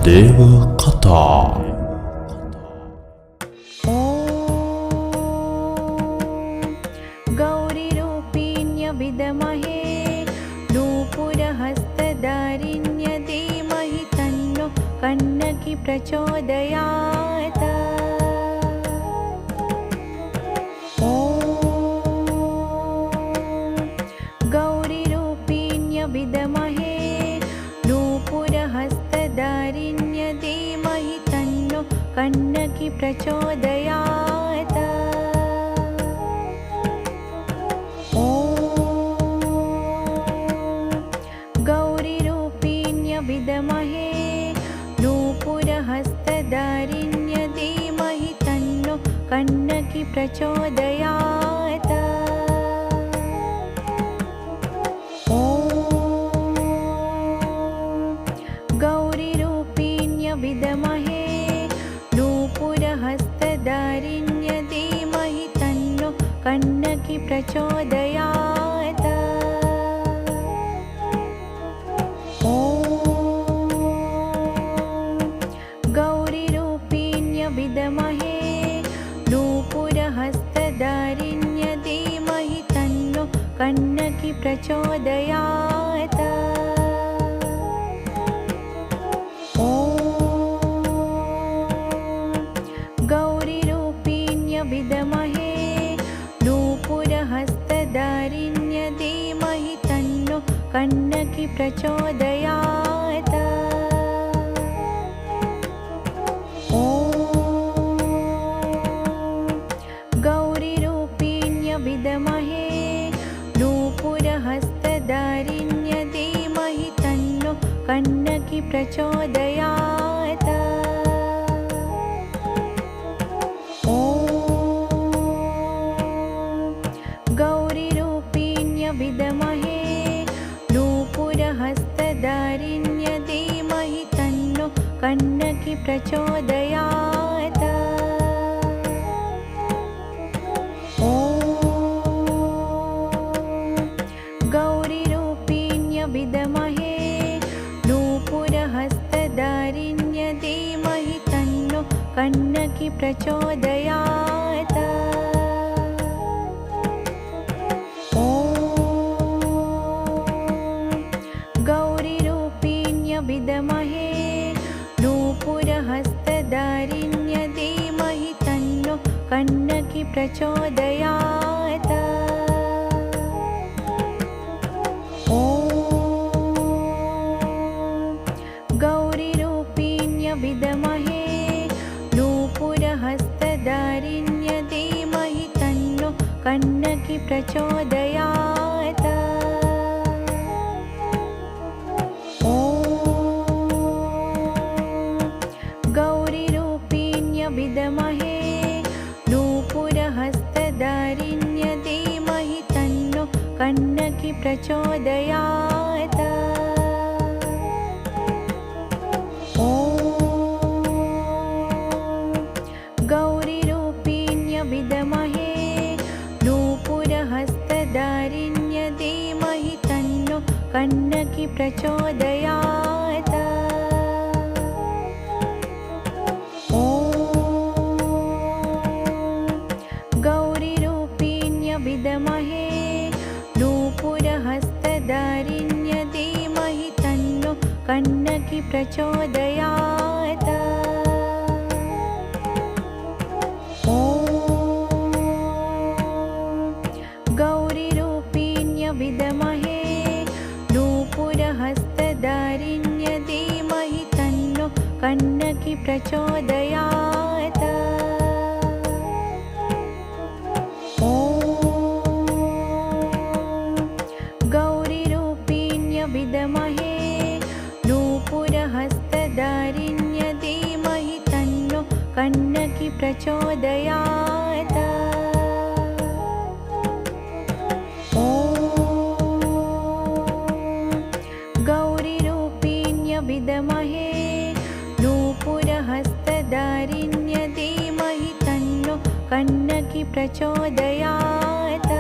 देवकथा। गौरीरूपिण्य विद्महे नूपुरहस्तधारिण्य धीमहि तन्नो कन्नकी प्रचोदयात्। गौरीरूपिण्य विद्महे नूपुरहस्तधारिण्य धीमहि तन्नो कन्नकी प्रचोदयात्। गौरीरूपिण्य विद्महे नूपुरहस्तधारिण्य धीमहि तन्नो कन्नकी प्रचोदयात्। गौरीरूपिण्य विद्महे नूपुरहस्तधारिण्य धीमहि तन्नो कन्नकी प्रचोदयात्। गौरीरूपिण्य विद्महे नूपुरहस्तधारिण्य धीमहि तन्नो कन्नकी प्रचोदयात्। गौरीरूपिण्य विद्महे नूपुरहस्तधारिण्य धीमहि तन्नो कन्नकी प्रचोदयात्। गौरीरूपिण्य विद्महे नूपुरहस्तधारिण्य धीमहि तन्नो कन्नकी प्रचोदयात्। गौरीरूपिण्य विद्महे नूपुरहस्तधारिण्य धीमहि तन्नो कन्नकी प्रचोदयात्। गौरीरूपिण्य विद्महे नूपुरहस्तधारिण्य धीमहि तन्नो कन्नकी प्रचोदयात्। गौरीरूपिण्य विद्महे नूपुरहस्तधारिण्य धीमहि तन्नो कन्नकी प्रचोदयात्। गौरीरूपिण्य विद्महे नूपुरहस्तधारिण्य धीमहि तन्नो कन्नकी प्रचोदयात्। गौरीरूपिण्य विद्महे नूपुरहस्तधारिण्य धीमहि तन्नो कन्नकी प्रचोदयात्। गौरीरूपिण्य विद्महे नूपुरहस्तधारिण्य धीमहि तन्नो कन्नकी प्रचोदयात्। गौरीरूपिण्य विद्महे नूपुरहस्तधारिण्य धीमहि तन्नो कन्नकी प्रचोदयात्। गौरीरूपिण्य विद्महे नूपुरहस्तधारिण्य धीमहि तन्नो कन्नकी प्रचोदयात्। गौरीरूपिण्य विद्महे नूपुरहस्तधारिण्य धीमहि तन्नो कन्नकी प्रचोदयात्। गौरीरूपिण्य विद्महे नूपुरहस्तधारिण्य धीमहि तन्नो कन्नकी प्रचोदयात्।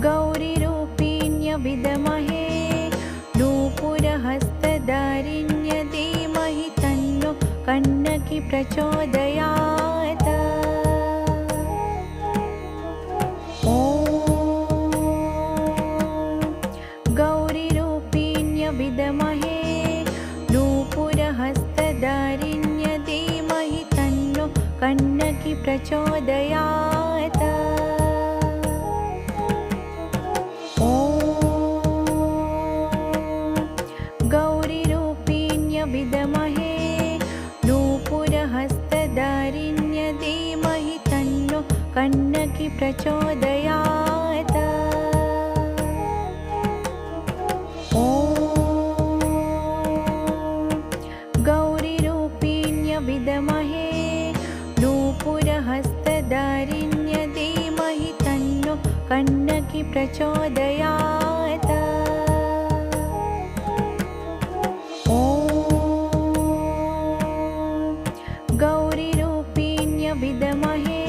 गौरीरूपिण्य कन्नकी प्रचोदयात्। ॐ गौरीरूपिण्य विद्महे नूपुरहस्तधारिण्य धीमहि तन्नो कन्नकी प्रचोदयात्। ॐ गौरीरूपिण्य विद्महे नूपुरहस्तधारिण्य धीमहि तन्नो कन्नकी प्रचोदयात्। ॐ गौरीरूपिण्य विद्महे नूपुरहस्तधारिण्य धीमहि तन्नो कन्नकी प्रचोदयात्। ॐ गौरीरूपिण्य विद्महे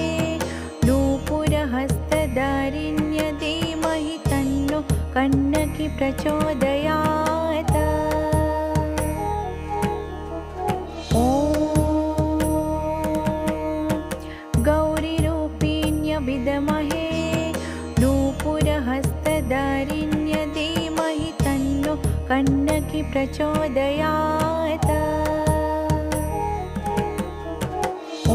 नूपुरहस्तधारिण्य धीमहि तन्नो कन्नकी प्रचोदयात्। ॐ गौरीरूपिण्य विद्महे नूपुरहस्तधारिण्य धीमहि तन्नो कन्नकी प्रचोदयात्। ॐ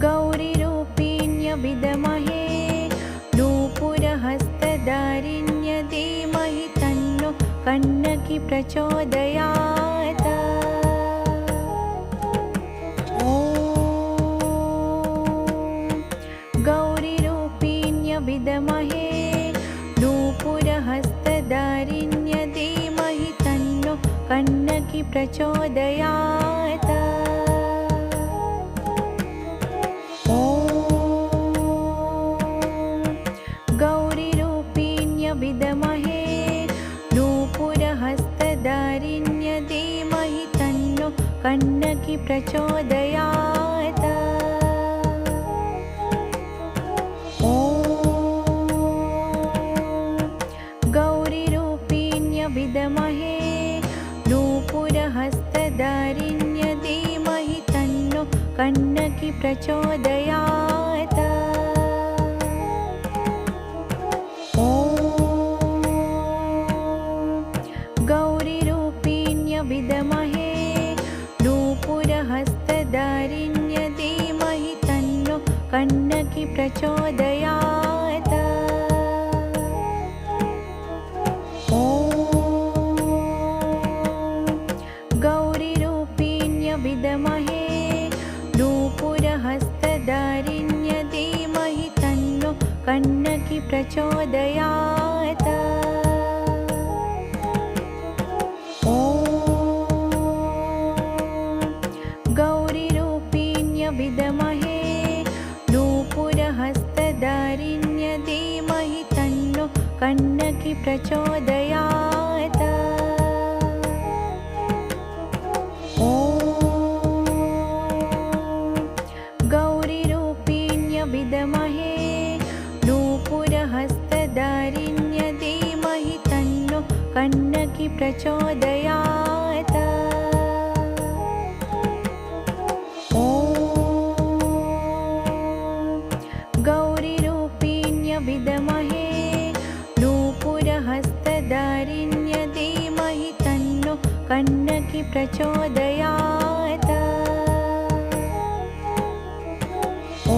गौरीरूपिण्य विद्महे नूपुरहस्तधारिण्य धीमहि तन्नो कन्नकी प्रचोदयात्। ॐ गौरीरूपिण्य विद्महे नूपुरहस्तधारिण्य धीमहि तन्नो कन्नकी प्रचोदयात्। ॐ गौरीरूपिण्य विद्महे नूपुरहस्तधारिण्य धीमहि तन्नो कन्नकी प्रचोदयात्। ॐ गौरीरूपिण्य विद्महे नूपुरहस्तधारिण्य धीमहि तन्नो कन्नकी प्रचोदयात्। ॐ गौरीरूपिण्य विद्महे नूपुरहस्तधारिण्य धीमहि तन्नो कन्नकी प्रचोदयात्। ॐ गौरीरूपिण्य विद्महे नूपुरहस्तधारिण्य धीमहि तन्नो कन्नकी प्रचोदयात्। ॐ गौरीरूपिण्य विद्महे नूपुरहस्तधारिण्य धीमहि तन्नो कन्नकी प्रचोदयात्। ॐ गौरीरूपिण्य विद्महे नूपुरहस्तधारिण्य धीमहि तन्नो कन्नकी प्रचोदयात्। ॐ गौरीरूपिण्य विद्महे नूपुरहस्तधारिण्य धीमहि तन्नो कन्नकी प्रचोदयात्। ॐ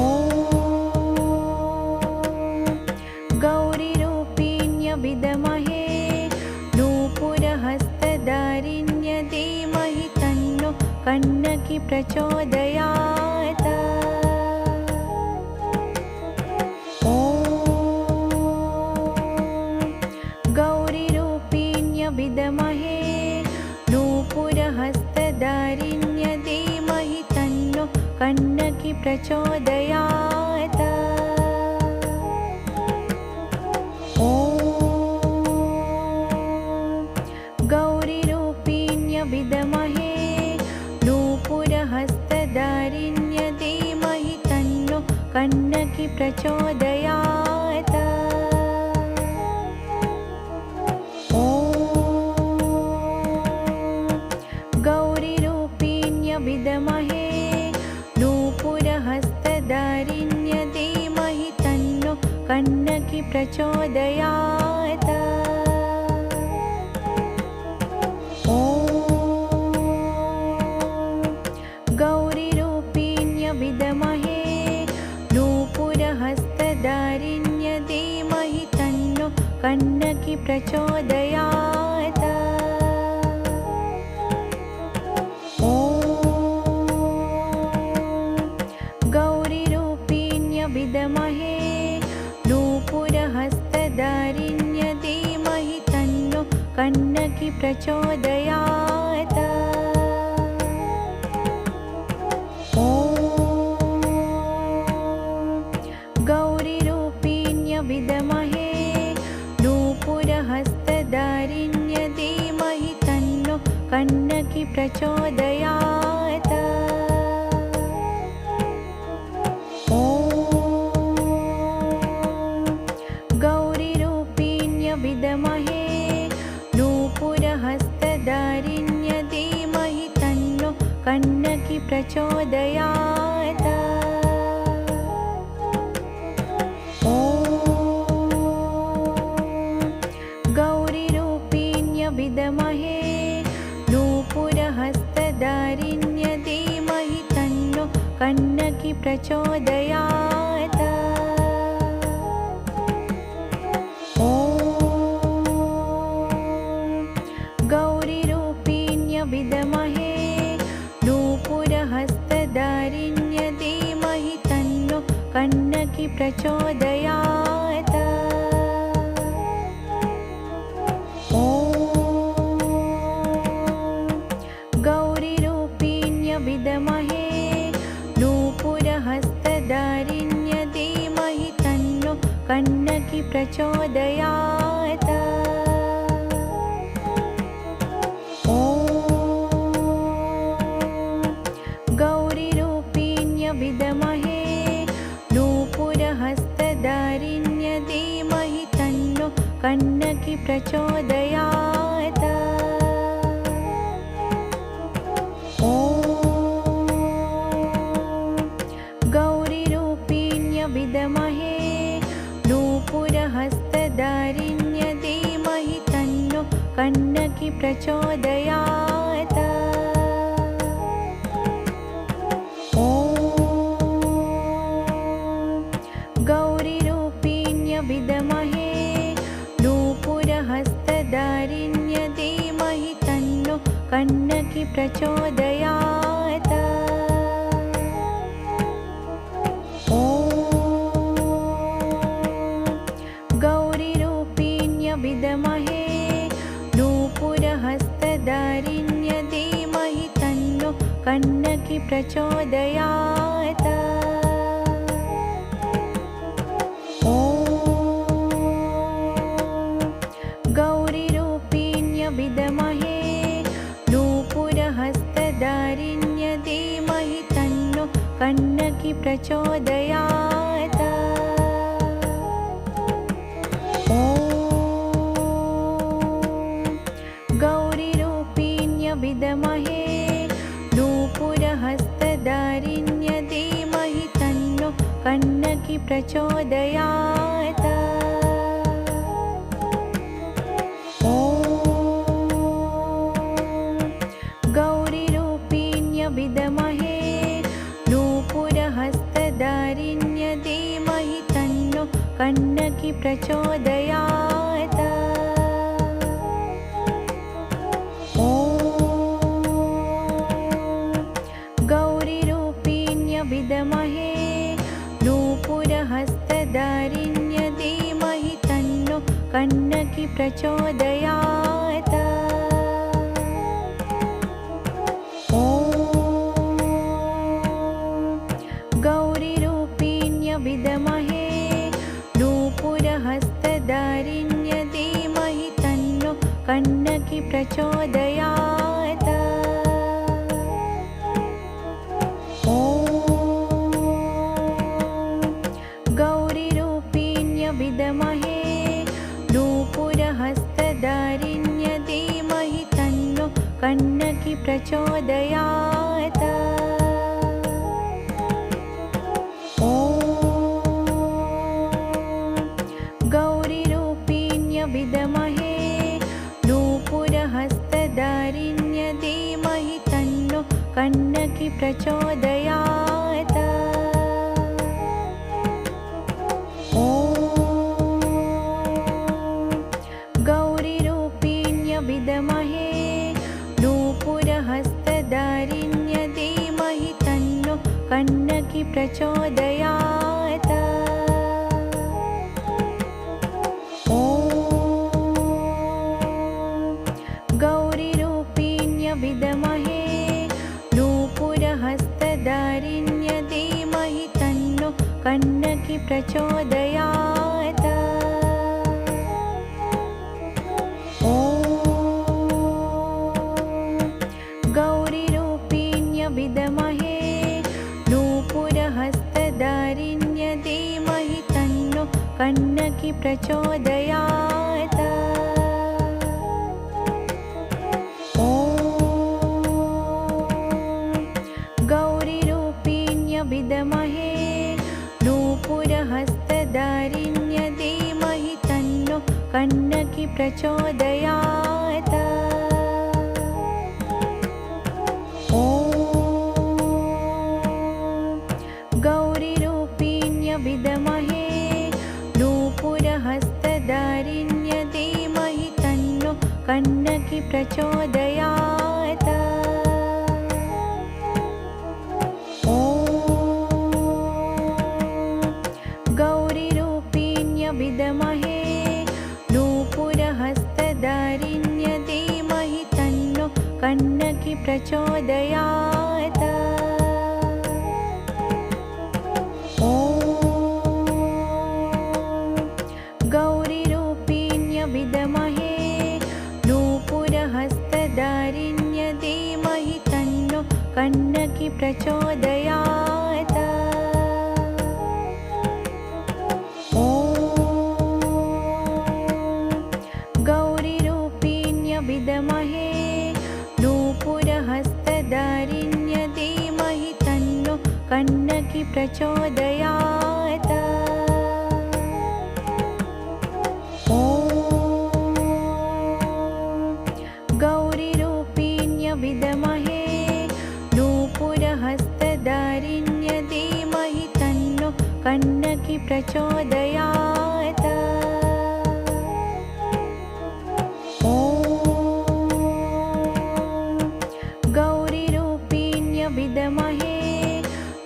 गौरीरूपिण्य विद्महे नूपुरहस्तधारिण्य धीमहि तन्नो कन्नकी प्रचोदयात्। ॐ गौरीरूपिण्य विद्महे नूपुरहस्तधारिण्य धीमहि तन्नो कन्नकी प्रचोदयात्। ॐ गौरीरूपिण्य विद्महे नूपुरहस्तधारिण्य धीमहि तन्नो कन्नकी प्रचोदयात्। ॐ प्रचोदयात्। ॐ गौरीरूपिण्य विद्महे नूपुरहस्तधारिण्य धीमहि तन्नो कन्नकी प्रचोदयात्। ॐ गौरीरूपिण्य विद्महे नूपुरहस्तधारिण्य धीमहि तन्नो कन्नकी प्रचोदयात्। ॐ गौरीरूपिण्य विद्महे नूपुरहस्तधारिण्य धीमहि तन्नो कन्नकी प्रचोदयात्। ॐ गौरीरूपिण्य विद्महे नूपुरहस्तधारिण्य धीमहि तन्नो कन्नकी प्रचोदयात्। ॐ गौरीरूपिण्य विद्महे नूपुरहस्तधारिण्य धीमहि तन्नो कन्नकी प्रचोदयात्। ॐ गौरीरूपिण्य विद्महे नूपुरहस्तधारिण्य धीमहि तन्नो कन्नकी प्रचोदयात्। ॐ गौरीरूपिण्य विद्महे नूपुरहस्तधारिण्य धीमहि तन्नो कन्नकी प्रचोदयात्। ॐ गौरीरूपिण्य विद्महे नूपुरहस्तधारिण्य धीमहि तन्नो कन्नकी प्रचोदयात्। ॐ गौरीरूपिण्य विद्महे नूपुरहस्तधारिण्य धीमहि तन्नो कन्नकी प्रचोदयात्। ॐ गौरीरूपिण्य विद्महे नूपुरहस्तधारिण्य धीमहि तन्नो कन्नकी प्रचोदयात्। ॐ गौरीरूपिण्य विद्महे नूपुरहस्तधारिण्य धीमहि तन्नो कन्नकी प्रचोदयात्। ॐ गौरीरूपिण्य विद्महे नूपुरहस्तधारिण्य धीमहि तन्नो कन्नकी प्रचोदयात्। ॐ गौरीरूपिण्य विद्महे नूपुरहस्तधारिण्य धीमहि तन्नो कन्नकी प्रचोदयात्। ॐ गौरीरूपिण्य विद्महे नूपुरहस्तधारिण्य धीमहि तन्नो कन्नकी प्रचोदयात्। ॐ गौरीरूपिण्य विद्महे नूपुरहस्तधारिण्य धीमहि तन्नो कन्नकी प्रचोदयात्। ॐ गौरीरूपिण्य विद्महे नूपुरहस्तधारिण्य धीमहि तन्नो कन्नकी प्रचोदयात्। ॐ गौरीरूपिण्य विद्महे नूपुरहस्तधारिण्य धीमहि तन्नो कन्नकी प्रचोदयात्। ॐ प्रचोदयात्। ॐ गौरीरूपिण्य विद्महे नूपुरहस्तधारिण्य धीमहि तन्नो कन्नकी प्रचोदयात्। ॐ गौरीरूपिण्य विद्महे नूपुरहस्तधारिण्य धीमहि तन्नो कन्नकी प्रचोदयात्। ॐ गौरीरूपिण्य विद्महे नूपुरहस्तधारिण्य धीमहि तन्नो कन्नकी प्रचोदयात्। ॐ गौरीरूपिण्य विद्महे नूपुरहस्तधारिण्य धीमहि तन्नो कन्नकी प्रचोदयात्। ॐ गौरीरूपिण्य विद्महे नूपुरहस्तधारिण्य धीमहि तन्नो कन्नकी प्रचोदयात्। ॐ गौरीरूपिण्य विद्महे नूपुरहस्तधारिण्य धीमहि तन्नो कन्नकी प्रचोदयात्। ॐ गौरीरूपिण्य विद्महे नूपुरहस्तधारिण्य धीमहि तन्नो कन्नकी प्रचोदयात्। ॐ गौरीरूपिण्य विद्महे नूपुरहस्तधारिण्य धीमहि तन्नो कन्नकी प्रचोदयात्। ॐ गौरीरूपिण्य विद्महे नूपुरहस्तधारिण्य धीमहि तन्नो कन्नकी प्रचोदयात्। ॐ गौरीरूपिण्य विद्महे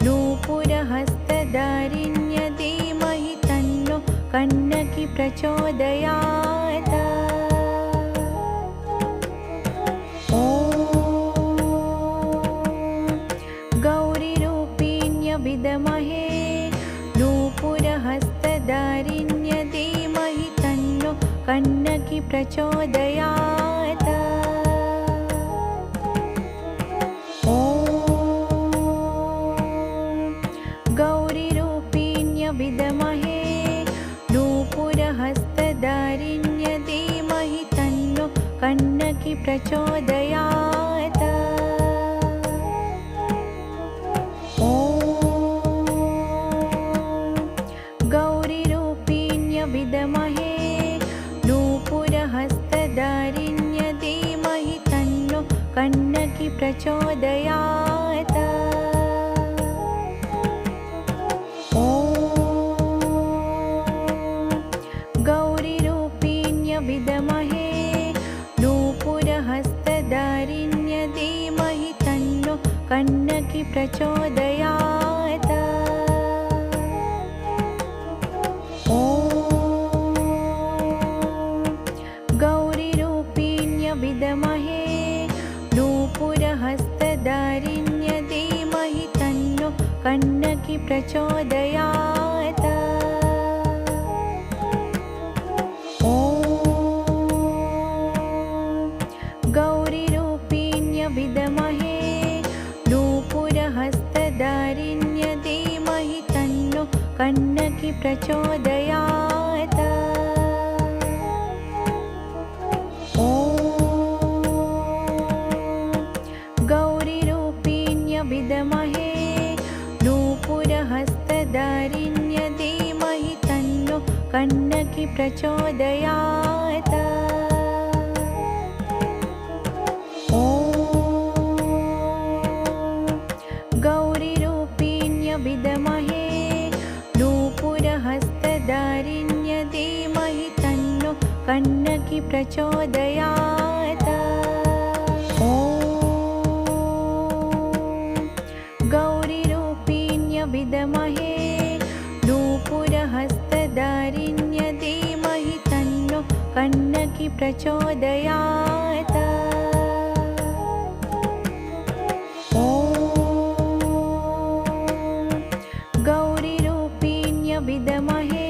नूपुरहस्तधारिण्य धीमहि तन्नो कन्नकी प्रचोदयात्। ॐ गौरीरूपिण्य विद्महे नूपुरहस्तधारिण्य धीमहि तन्नो कन्नकी प्रचोदयात्। ॐ गौरीरूपिण्य विद्महे नूपुरहस्तधारिण्य धीमहि तन्नो कन्नकी प्रचोदयात्। ॐ गौरीरूपिण्य विद्महे नूपुरहस्तधारिण्य धीमहि तन्नो कन्नकी प्रचोदयात्। ॐ गौरीरूपिण्य विद्महे नूपुरहस्तधारिण्य धीमहि तन्नो कन्नकी प्रचोदयात्। ॐ गौरीरूपिण्य विद्महे नूपुरहस्तधारिण्य धीमहि तन्नो कन्नकी प्रचोदयात्। ॐ गौरीरूपिण्य विद्महे नूपुरहस्तधारिण्य धीमहि तन्नो कन्नकी प्रचोदयात्। ॐ गौरीरूपिण्य विद्महे नूपुरहस्तधारिण्य धीमहि तन्नो कन्नकी प्रचोदयात्। ॐ कन्नकी प्रचोदयात्। ॐ गौरीरूपिण्य विद्महे नूपुरहस्तधारिण्य धीमहि तन्नो कन्नकी प्रचोदयात्। ॐ गौरीरूपिण्य विद्महे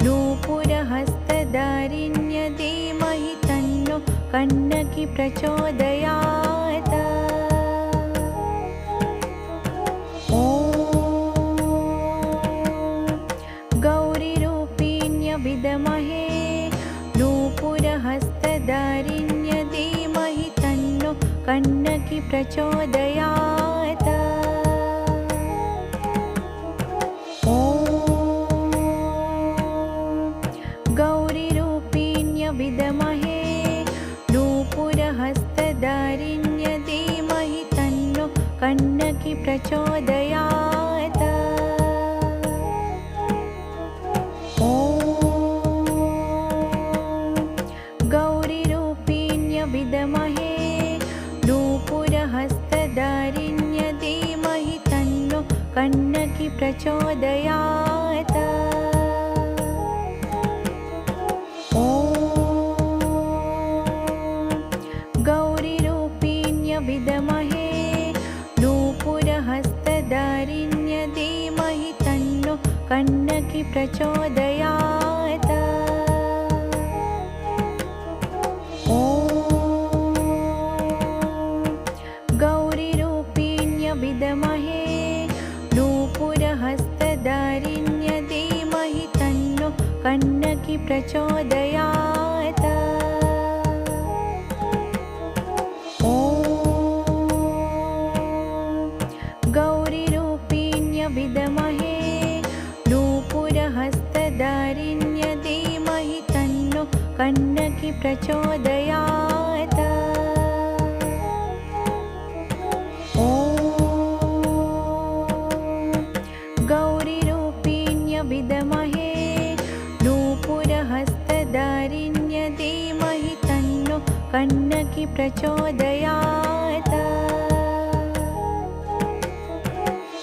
नूपुरहस्तधारिण्य धीमहि तन्नो कन्नकी प्रचोदयात्। ॐ गौरीरूपिण्य विद्महे नूपुरहस्तधारिण्य धीमहि तन्नो कन्नकी प्रचोदयात्। ॐ गौरीरूपिण्य विद्महे नूपुरहस्तधारिण्य धीमहि तन्नो कन्नकी प्रचोदयात्। ॐ गौरीरूपिण्य विद्महे नूपुरहस्तधारिण्य धीमहि तन्नो कन्नकी प्रचोदयात्। ॐ गौरीरूपिण्य विद्महे नूपुरहस्तधारिण्य धीमहि तन्नो कन्नकी प्रचोदयात्। ॐ गौरीरूपिण्य विद्महे नूपुरहस्तधारिण्य धीमहि तन्नो कन्नकी प्रचोदयात्। ॐ गौरीरूपिण्य विद्महे नूपुरहस्तधारिण्य धीमहि तन्नो कन्नकी प्रचोदयात्। ॐ गौरीरूपिण्य विद्महे नूपुरहस्तधारिण्य धीमहि तन्नो कन्नकी प्रचोदयात्।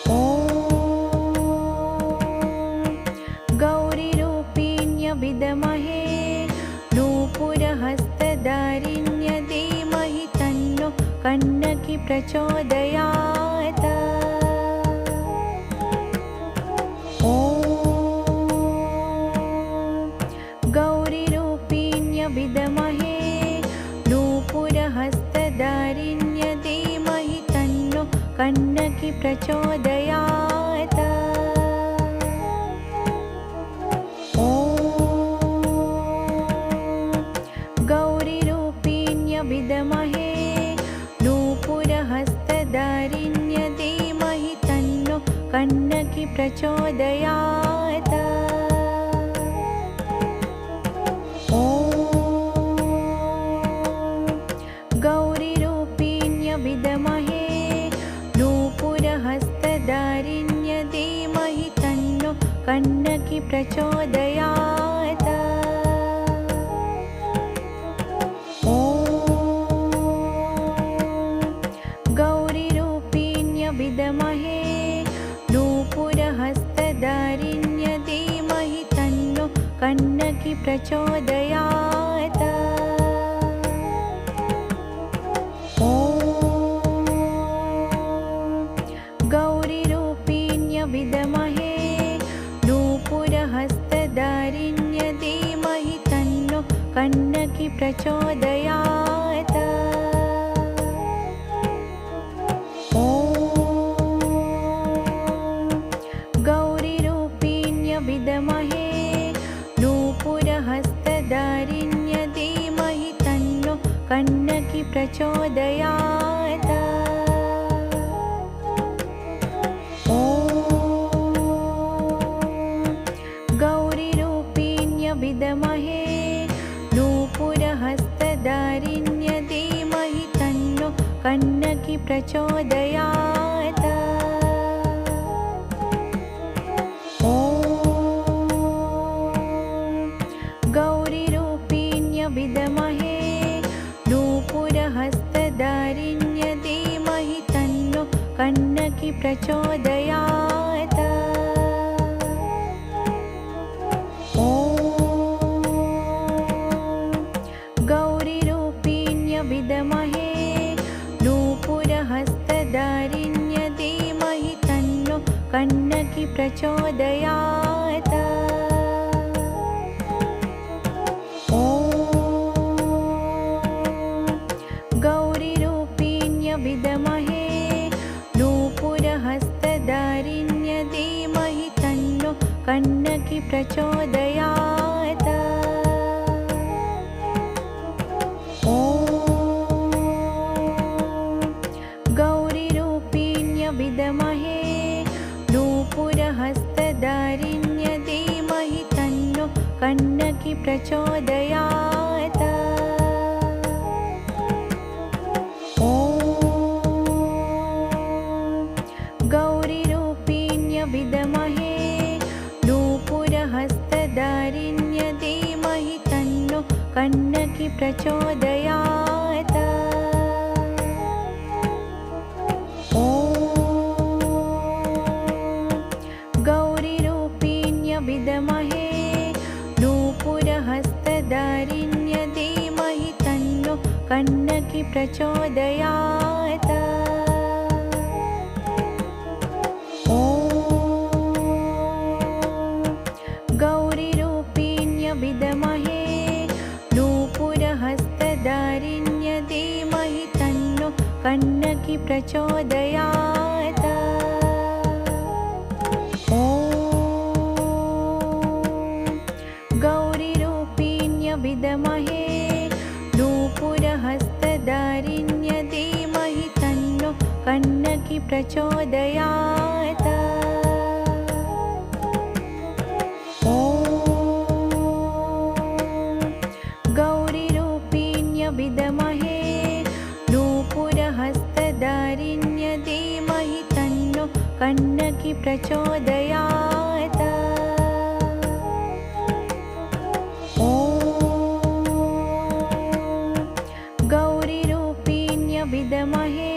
ॐ गौरीरूपिण्य विद्महे नूपुरहस्तधारिण्य धीमहि तन्नो कन्नकी प्रचोदयात्। ॐ गौरीरूपिण्य विद्महे नूपुरहस्तधारिण्य धीमहि तन्नो कन्नकी प्रचोदयात्। ॐ गौरीरूपिण्य विद्महे नूपुरहस्तधारिण्य धीमहि तन्नो कन्नकी प्रचोदयात्। ॐ गौरीरूपिण्य विद्महे नूपुरहस्तधारिण्य धीमहि तन्नो कन्नकी प्रचोदयात्। ॐ गौरीरूपिण्य विद्महे नूपुरहस्तधारिण्य धीमहि तन्नो कन्नकी प्रचोदयात्। ॐ गौरीरूपिण्य विद्महे नूपुरहस्तधारिण्य धीमहि तन्नो कन्नकी प्रचोदयात्। ॐ गौरीरूपिण्य विद्महे नूपुरहस्तधारिण्य धीमहि तन्नो कन्नकी प्रचोदयात्। ॐ गौरीरूपिण्य विद्महे नूपुरहस्तधारिण्य धीमहि तन्नो कन्नकी प्रचोदयात्। ॐ गौरीरूपिण्य प्रचोदयात्। ॐ गौरीरूपिण्य विद्महे नूपुरहस्तधारिण्य धीमहि तन्नो कन्नकी प्रचोदयात्। ॐ गौरीरूपिण्य विद्महे नूपुरहस्तधारिण्य धीमहि तन्नो कन्नकी प्रचोदयात्। ॐ गौरीरूपिण्य विद्महे नूपुरहस्तधारिण्य धीमहि तन्नो कन्नकी प्रचोदयात्। ॐ गौरीरूपिण्य विद्महे नूपुरहस्तधारिण्य धीमहि तन्नो कन्नकी प्रचोदयात्। ॐ गौरीरूपिण्य विद्महे नूपुरहस्तधारिण्य धीमहि तन्नो कन्नकी प्रचोदयात्। ॐ गौरीरूपिण्य विद्महे नूपुरहस्तधारिण्य धीमहि तन्नो कन्नकी प्रचोदयात्। ॐ गौरीरूपिण्य विद्महे नूपुरहस्तधारिण्य धीमहि तन्नो कन्नकी प्रचोदयात्। ॐ गौरीरूपिण्य विद्महे नूपुरहस्तधारिण्य धीमहि तन्नो कन्नकी प्रचोदयात्। ॐ गौरीरूपिण्य विद्महे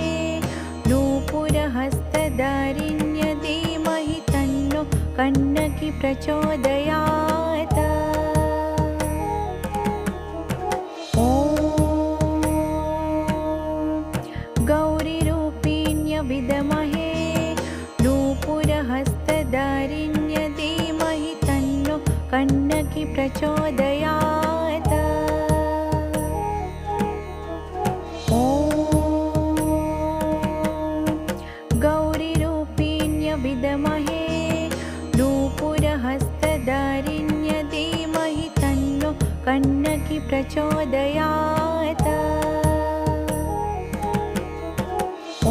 नूपुरहस्तधारिण्य धीमहि तन्नो कन्नकी प्रचोदयात्। ॐ गौरीरूपिण्य विद्महे नूपुरहस्तधारिण्य धीमहि तन्नो कन्नकी प्रचोदयात्। ॐ गौरीरूपिण्य विद्महे नूपुरहस्तधारिण्य धीमहि तन्नो कन्नकी प्रचोदयात्। ॐ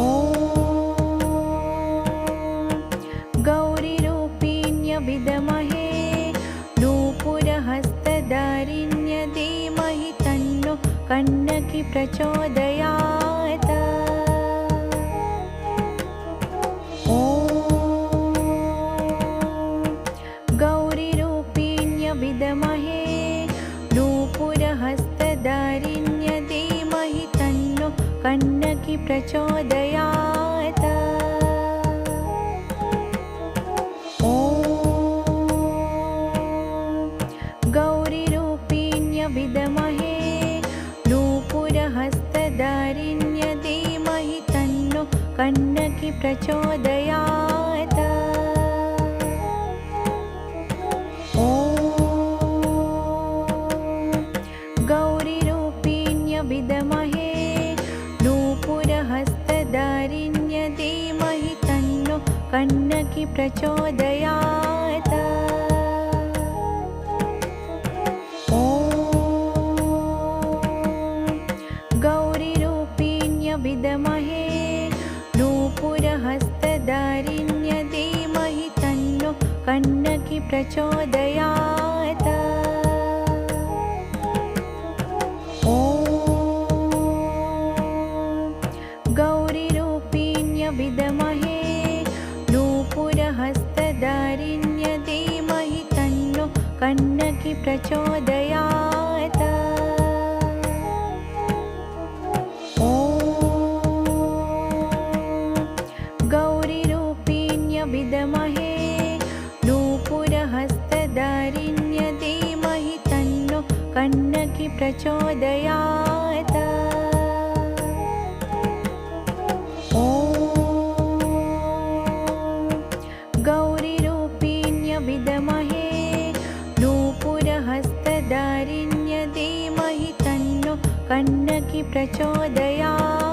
गौरीरूपिण्य विद्महे नूपुरहस्तधारिण्य धीमहि तन्नो कन्नकी प्रचोदयात्। ॐ गौरीरूपिण्य विद्महे नूपुरहस्तधारिण्य धीमहि तन्नो कन्नकी प्रचोदयात्। ॐ गौरीरूपिण्य विद्महे नूपुरहस्तधारिण्य धीमहि तन्नो कन्नकी प्रचोदयात्। ॐ गौरीरूपिण्य विद्महे नूपुरहस्तधारिण्य धीमहि तन्नो कन्नकी प्रचोदयात्। ॐ गौरीरूपिण्य विद्महे नूपुरहस्तधारिण्य धीमहि तन्नो कन्नकी प्रचोदयात्। ॐ गौरीरूपिण्य विद्महे नूपुरहस्तधारिण्य धीमहि तन्नो कन्नकी प्रचोदयात्। ॐ गौरीरूपिण्य प्रचोदयात्। ॐ गौरीरूपिण्य विद्महे नूपुरहस्तधारिण्य धीमहि तन्नो कन्नकी प्रचोदयात्।